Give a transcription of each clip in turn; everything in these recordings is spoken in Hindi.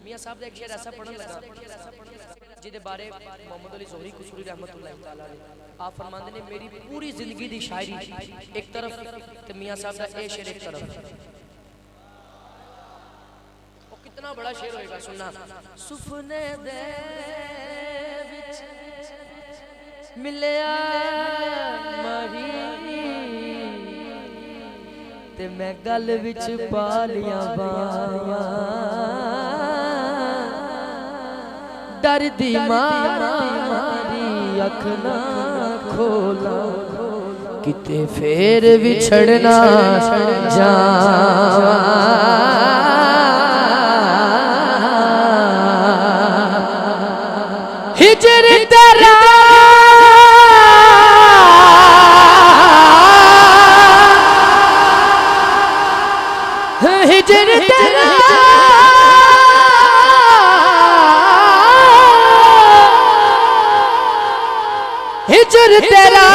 मियां साहब दा एक शेर ऐसा पढ़न लगा जिहदे बारे मोहम्मद अली ज़ोहरी कुसूरी रहमतुल्लाह तआला अलैह आप फरमाते ने मेरी पूरी जिंदगी दी शायरी एक तरफ ते मियां साहब दा ए शेर एक तरफ। वो कितना बड़ा शेर होएगा सुनना। सुपने दे विच मिलिया माही ते मैं गल विच पा लिया बावां डर दी मारी अख ना खोला किते फेर विछड़ना जावा हिजर तेरा हिजर तेरा हिजर तेरा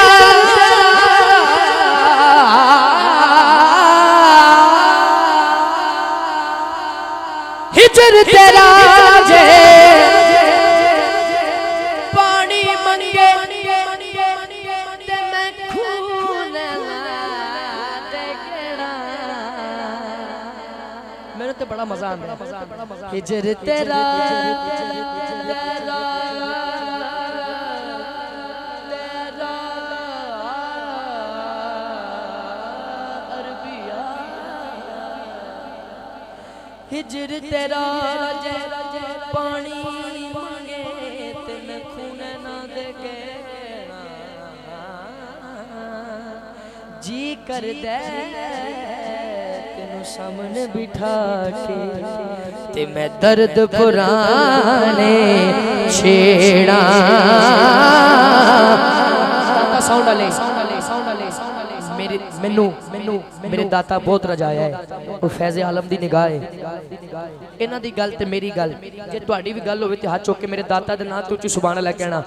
हिजर तेरा जे पानी मंगे ते मैं खून देखना मेरे तो बड़ा मजा आता हिजर तेरा हिजर तेरा जे पानी मांगे ते मैं खून ना देके जी कर दे तेनू सामने बिठा के ते मैं दर्द पुराने छेड़ा साउंड वाले मेरे मैनू मैनू मेरे दाता बहुत रजाया है और फैज़े आलम दी निगाह है इन्हां दी गल ते मेरी गल जे तुहाडी भी गल होवे ते हाथ चुक के मेरे दाता दे नाम ते उच्ची सुभान अल्लाह कहना।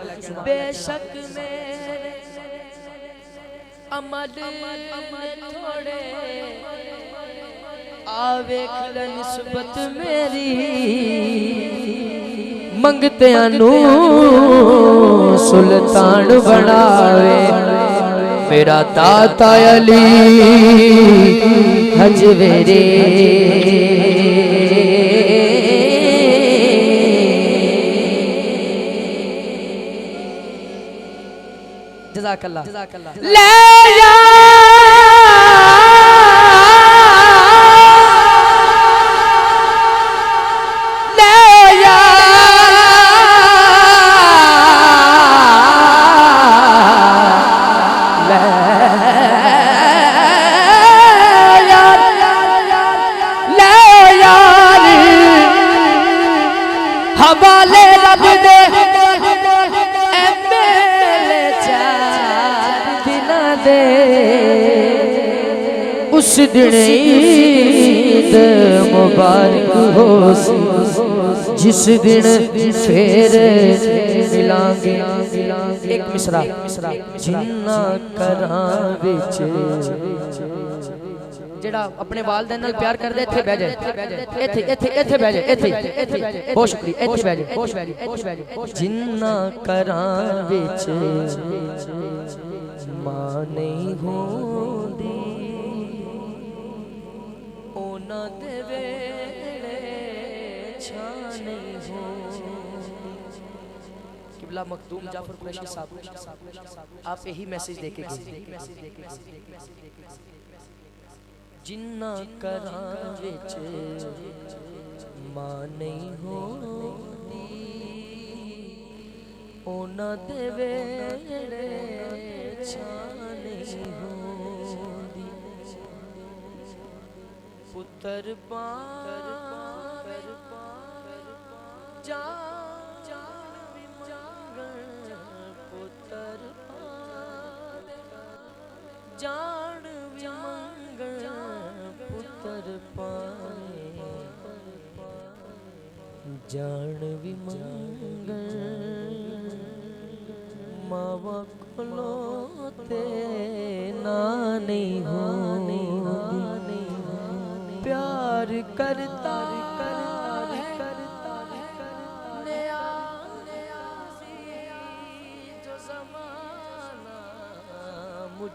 बेशक मेरे अमल थोड़े आवेख ले निस्बत मेरी मंगते अनु सुल्तान बनावे मेरा दाता अली हजवेरे जज़ाकल्लाह ले या हवाले रब दे मेले चार दिना दे उस दिन ईद मुबारक हो जिस दिन फिर मिलांगे एक मिसरा जिन्ना करां विच जेड़ा अपने वालदैन नाल प्यार करदे इत्थे बैठ जाए इत्थे बैठ जाए इत्थे बहुत शुक्रिया इत्थे बैठ जाए जिन्ना करां विच मां नहीं होंदी ओना दे वेले छां नहीं होंदी। किबला मखदूम जाफर कुरैशी साहब आप यही मैसेज देके गए जिन्ना करां विच मां नहीं होंदी ओना दे वेले छां नहीं होंदी पुत्र पार जान भी मंगण पुत्र पार जान भी मंगण पुत्र पाए जान भी मंगण मावा खलोते ना नहीं होनी प्यार करता है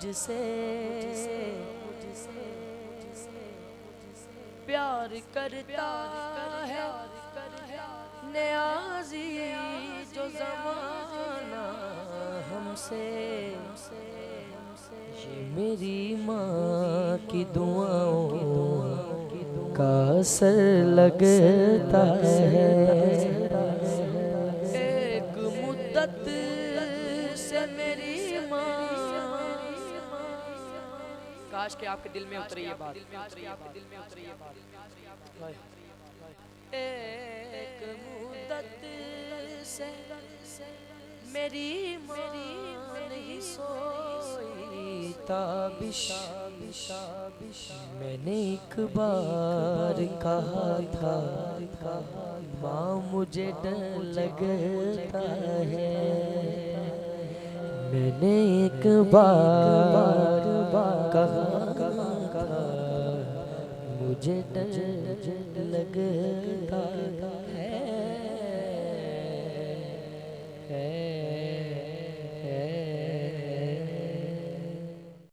मुझसे प्यार करता है नियाज़ी जो ज़माना हमसे। ये मेरी माँ की दुआओं का असर लगता है। एक मुद्दत से मेरी माँ, काश के आपके दिल में उतरी ये बात, एक मुद्दत से मेरी माँ नहीं सोई ताबिश। मैंने एक बार कहा था माँ मुझे डर लगता है। मैंने एक बार कहा था मुझे डर लगता है।